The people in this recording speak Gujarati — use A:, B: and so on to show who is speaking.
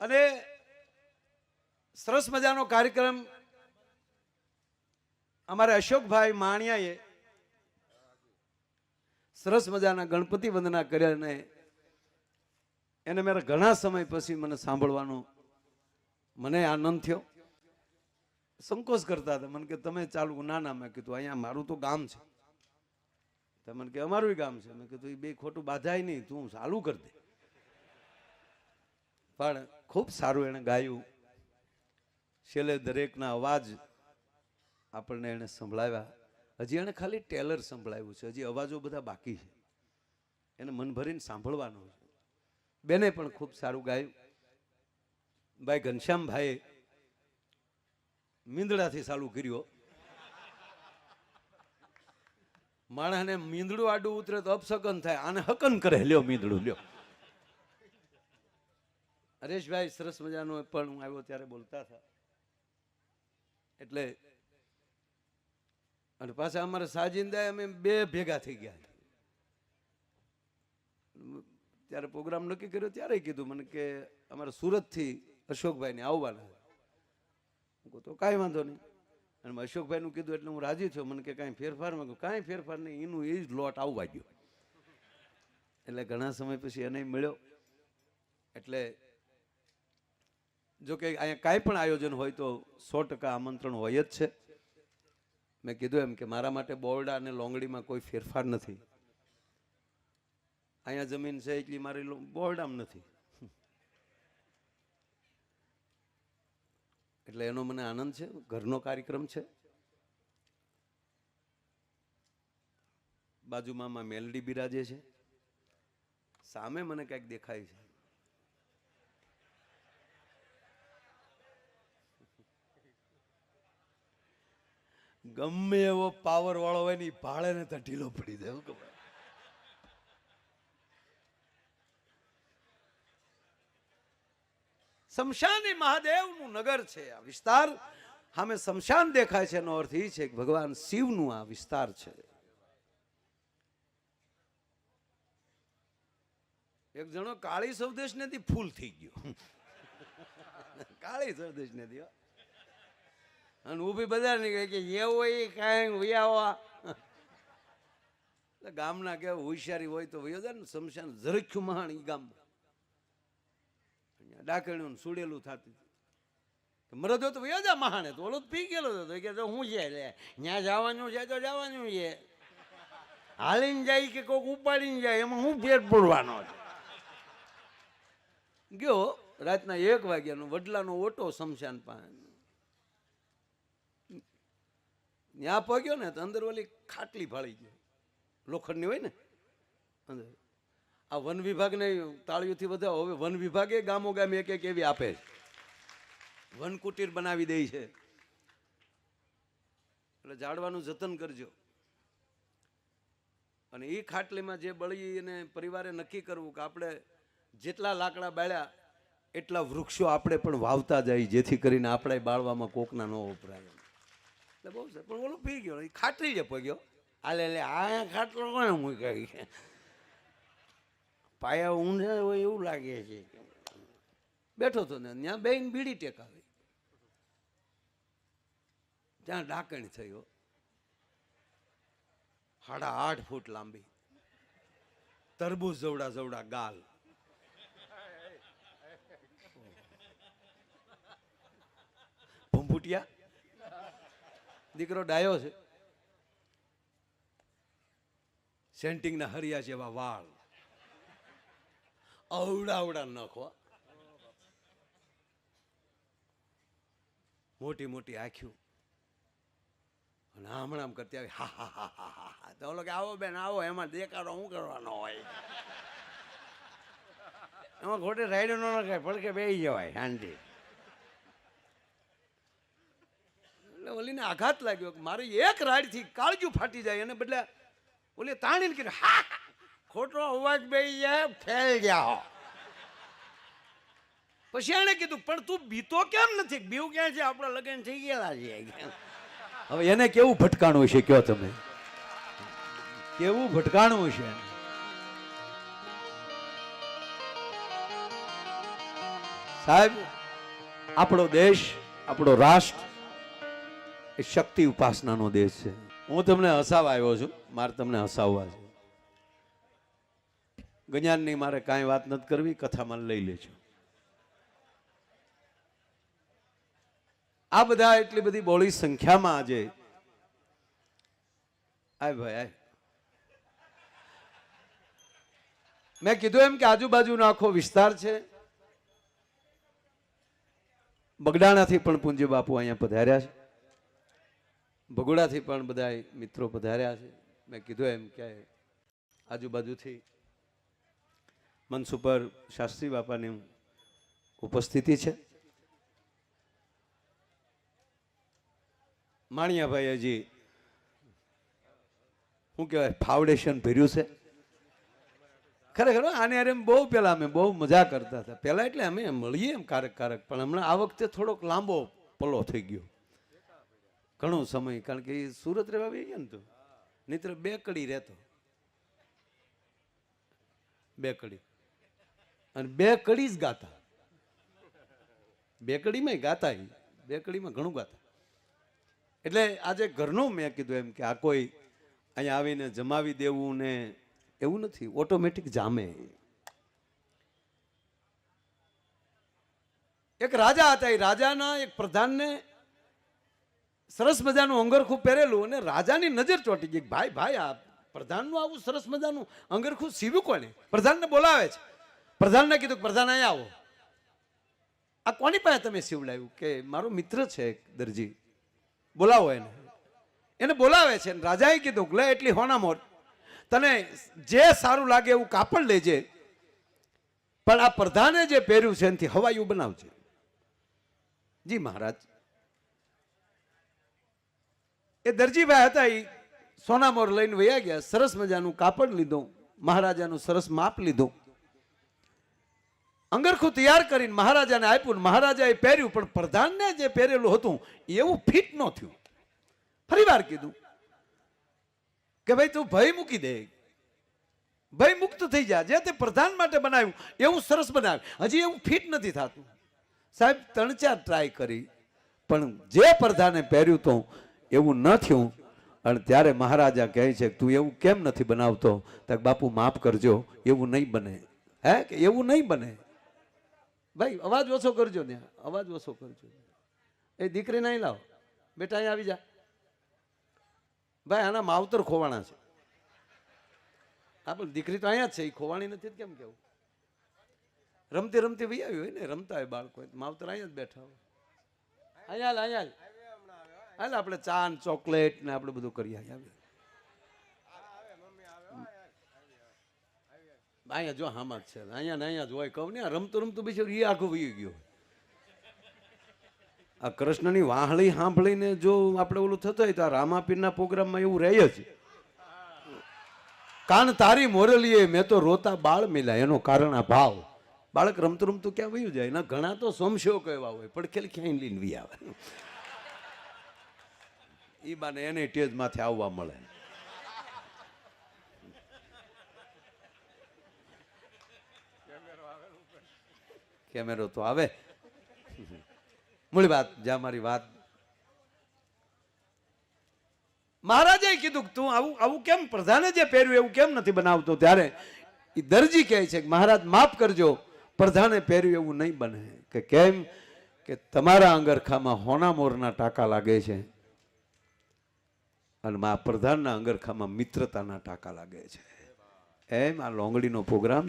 A: અને સરસ મજાનો કાર્યક્રમ અમારે અશોકભાઈ માણિયાએ સરસ મજાના ગણપતિ વંદના કર્યા અને એને મારા ઘણા સમય પછી મને સાંભળવાનો મને આનંદ થયો. સંકોચ કરતા હતા મને કે તમે ચાલુ. ના મેં કીધું અહીંયા મારું તો ગામ છે. તો મને કે અમારું ગામ છે. મેં કીધું એ બે ખોટું બાધાય નહીં, તું ચાલુ કરી દે. પણ ખૂબ સારું એણે ગાયું. છેલ્લે દરેકના અવાજ આપણને એને સંભળાવ્યા. હજી એને ખાલી ટેલર સંભળાવ્યું છે, હજી અવાજો બધા બાકી છે, એને મન ભરીને સાંભળવાનું છે. બેને પણ ખૂબ સારું ગાયું. ભાઈ ઘનશ્યામભાઈએ મીંદડાથી ચાલુ કર્યો. માણસને મીંદડું આડું ઉતરે તો અપસગન થાય, આને હકન કરે. લ્યો મીંદડું લ્યો. હરેશભાઈ સરસ મજાનો પણ હું આવ્યો ત્યારે બોલતા હતા. એટલે અને પાછા અમારા સાજિંદા અમે બે ભેગા થઈ ગયા. ત્યારે પ્રોગ્રામ નક્કી કર્યો ત્યારે કીધું મને કે અમારા સુરતથી અશોકભાઈને આવવાના. તો કાંઈ વાંધો નહીં. અને અશોકભાઈનું કીધું એટલે હું રાજી થયો. મને કે કાંઈ ફેરફાર? મેં કહ્યું કાંઈ ફેરફાર નહીં, એનું એ જ લોટ આવવા ગયો. એટલે ઘણા સમય પછી એને મળ્યો. એટલે જો કે અહીંયા કાંઈ પણ આયોજન હોય તો 100% આમંત્રણ હોય જ છે. મેં કીધું એમ કે મારા માટે બોરડા અને લોંગડીમાં કોઈ ફેરફાર નથી. અહીંયા જમીન છે એટલી મારી બોરડામાં નથી. એટલે એનો મને આનંદ છે. ઘરનો કાર્યક્રમ છે. બાજુમાં મેલડી બિરાજે છે. સામે મને કંઈક દેખાય છે. ગમે એવો પાવર વાળો હોય ને ભાડે ને તો ઢીલો પડી જાય. ખબર શમશાન એ મહાદેવનું નગર છે. આ વિસ્તાર સામે શમશાન દેખાય છે એનો અર્થ એ છે કે ભગવાન શિવનું આ વિસ્તાર છે. એક જણો કાળી સૌદેશ નથી ફૂલ થઈ ગયો. કાળી સૌદેશ નથી અને ઊભી બધા નીકળે કે એવો એ કાંઈ વૈયાવા. ગામના કેવું હોશિયારી હોય તો વયો જાય ને. શમશાન ઝરખ્યું મહાણ ઈ ગામમાં ડાકણ્યું સુડેલું થતું. મરદો તો વયો જા મહાણે. તો ઓલો પી ગયેલો હતો કે હું છે ત્યાં જવાનું છે તો જવાનું છે. હાલીને જાય કે કોઈક ઉપાડીને જાય એમાં હું પેટ પૂરવાનો છે. ગયો રાતના 1 વાગ્યાનો વડલાનો ઓટો શમશાન પાસે. ત્યાં પગ્યો ને તો અંદર ઓલી ખાટલી ફાળી ગઈ લોખંડની હોય ને અંદર. આ વન વિભાગને તાળીઓથી બધા હવે વન વિભાગે ગામો ગામ એક એક એવી આપે છે. વન કુટીર બનાવી દે છે. એટલે ઝાડવાનું જતન કરજો. અને એ ખાટલીમાં જે બળી અને પરિવારે નક્કી કરવું કે આપણે જેટલા લાકડા બાળ્યા એટલા વૃક્ષો આપણે પણ વાવતા જાય, જેથી કરીને આપણે બાળવામાં કોકના ન વપરાય. એટલે બહુ સર પણ ઓલો પી ગયો. એ ખાટલી જ પગ્યો. હાલે એટલે આ ખાટલો કોને મૂકી પાયા ઊંધા હોય એવું લાગે છે. બેઠો હતો ને ત્યાં બેન બીડી ટેકાવી. ત્યાં ડાકણ થયો. 8.5 ફૂટ લાંબી, તરબૂજ જવડા જવડા ગાલ. ભંભૂટિયા દીકરો ડાયો છે. સેન્ટિંગના હરિયા જેવા વાળ, અવડા નખો, મોટી મોટી આંખ્યું. અને હમણાં કરતી આવી હા હા હા હા હા. તો ઓલો કે આવો બેન આવો, એમાં દેખાડો શું કરવાનો હોય. એમાં ખોટી રાઈડ ન નખાય, પડકે બેસી જવાય શાંતિ. એટલે ઓલીને આઘાત લાગ્યો કે મારી એક રાઈડથી કાળજું ફાટી જાય. એને બદલે ઓલી તાણીને કીધું હા ખોટો અવાજ બેસી જાય ફેલ ગયા. પછી એને કીધું પણ તું બીતો કેમ નથી? બીવું ક્યાં છે? આપણા લગ્ન થઈ ગયેલા છે. હવે એને કેવું ભટકાણું છે કયો તમે? કેવું ભટકાણું છે? સાહેબ, આપણો દેશ, આપણો રાષ્ટ્ર એ શક્તિ ઉપાસનાનો દેશ છે. હું તમને હસાવવા આવ્યો છું, મારે તમને હસાવવા છે. જ્ઞાનની મારે કાંઈ વાત નથી કરવી, કથામાં લઈ લેજો. આ બધા એટલી બધી બોળી સંખ્યામાં આજે આય ભાઈ આય. મેં કીધું એમ કે આજુબાજુનો આખો વિસ્તાર છે. બગડાણાથી પણ પૂજ્ય બાપુ અહીંયા પધાર્યા છે, ભગોડાથી પણ બધા મિત્રો પધાર્યા છે. મેં કીધું એમ કે આજુબાજુથી મનસુપર શાસ્ત્રી બાપાની ઉપસ્થિતિ છે. માણિયાભાઈ હજી શું કહેવાય ફાઉન્ડેશન ભર્યું છે. ખરેખર આને અરે બહુ પેલા અમે બહુ મજા કરતા હતા પેલા, એટલે અમે મળીએ એમ કારક પણ હમણાં આ વખતે થોડોક લાંબો પલો થઈ ગયો, ઘણો સમય. કારણ કે એ સુરત રહેવા આવી ગયા ને, તો નહીતર 2 કડી રહેતો, 2 કડી, અને 2 કડી જ ગાતા, 2 કડીમાં ગાતા, 2 કડીમાં ઘણું ગાતા. એટલે આજે ઘરનું મેં કીધું એમ કે આ કોઈ અહીંયા આવીને જમાવી દેવું ને એવું નથી, ઓટોમેટિક જામે. એક રાજા હતા, એ રાજાના એક પ્રધાનને સરસ મજાનું અંગરખું પહેરેલું, અને રાજાની નજર ચોંટી ગઈ. ભાઈ ભાઈ આ પ્રધાનનું આવું સરસ મજાનું અંગરખું સીવ્યું કોને? પ્રધાનને બોલાવે છે. પ્રધાનને કીધું પ્રધાન અહીંયા આવો, આ કોની પાસે તમે સીવડાવ્યું? કે મારો મિત્ર છે એક દરજી, બોલાવો એને. એને બોલાવે છે. રાજાએ કીધું લે એટલી હોના મોર, તને જે સારું લાગે એવું કાપડ લેજે, પણ આ પ્રધાને જે પહેર્યું છે એનાથી હવાયું બનાવજે. જી મહારાજ. એ દરજીભાઈ હતા, એ સોનામોર લઈને વયા ગયા. સરસ મજાનું કાપડ લીધું, મહારાજાનું સરસ માપ લીધું, અંગરખું તૈયાર કરીને મહારાજાને આપ્યું. મહારાજાએ પહેર્યું, પણ પ્રધાનને જે પહેરેલું હતું એવું ફિટ ન થયું. ફરી વાર કીધું કે ભાઈ તું ભય મૂકી દે, ભય મુક્ત થઈ જા. જે તે પ્રધાન માટે બનાવ્યું એવું સરસ બનાવ્યું, હજી એવું ફિટ નથી થતું. સાહેબ 3-4 ટ્રાય કરી, પણ જે પ્રધાને પહેર્યું તો એવું ન થયું. અને ત્યારે મહારાજા કહે છે તું એવું કેમ નથી બનાવતો? તો બાપુ માફ કરજો, એવું નહીં બને. હે કે એવું નહીં બને? ભાઈ અવાજ ઓછો કરજો, ને અવાજ ઓછો કરજો. એ દીકરી નહીં લાવો બેટા, અહીં આવી જા. ભાઈ આના માવતર ખોવાણા છે. આપણે દીકરી તો અહીંયા જ છે, એ ખોવાણી નથી કેમ કેવું? રમતી રમતી વહી આવી હોય ને, રમતા હોય બાળકો, માવતર અહીંયા જ બેઠા હોય. અહીંયા હાલ આપણે ચા ને ચોકલેટ ને આપણે બધું કરીએ. અહીંયા જો હામાં જ છે, અહીંયા ને અહીંયા જ હોય. કહું ને રમતું રમતું બિચારું એ આખું વહી ગયો. આ કૃષ્ણની વાહળી સાંભળીને જો આપણે ઓલું થતું હોય તો આ રામાપીરના પ્રોગ્રામમાં એવું રહે જ. કાન તારી મોરલીએ મેં તો રોતા બાળ મિલા, એનો કારણ આ ભાવ. બાળક રમતું રમતું ક્યાં વયું જાય? એના ઘણા તો સોમશો કહેવા હોય, પડખેલ ક્યાંય લઈને વી આવે. ઈ બાને એને ટેજ માંથી આવવા મળે. કેમેરો તો આવે. મૂળ વાત, જ્યાં મારી વાત, મહારાજે કીધું તું આવું આવું કેમ, પ્રધાને જે પહેર્યું એવું કેમ નથી બનાવતો? ત્યારે એ દરજી કહે છે કે મહારાજ માફ કરજો, પ્રધાને પહેર્યું એવું નહીં બને. કે કેમ? કે તમારા અંગરખામાં હોના મોરના ટાંકા લાગે છે, અને આ પ્રધાનના અંગરખામાં મિત્રતાના ટાંકા લાગે છે. એમ આ લોંગડીનો પ્રોગ્રામ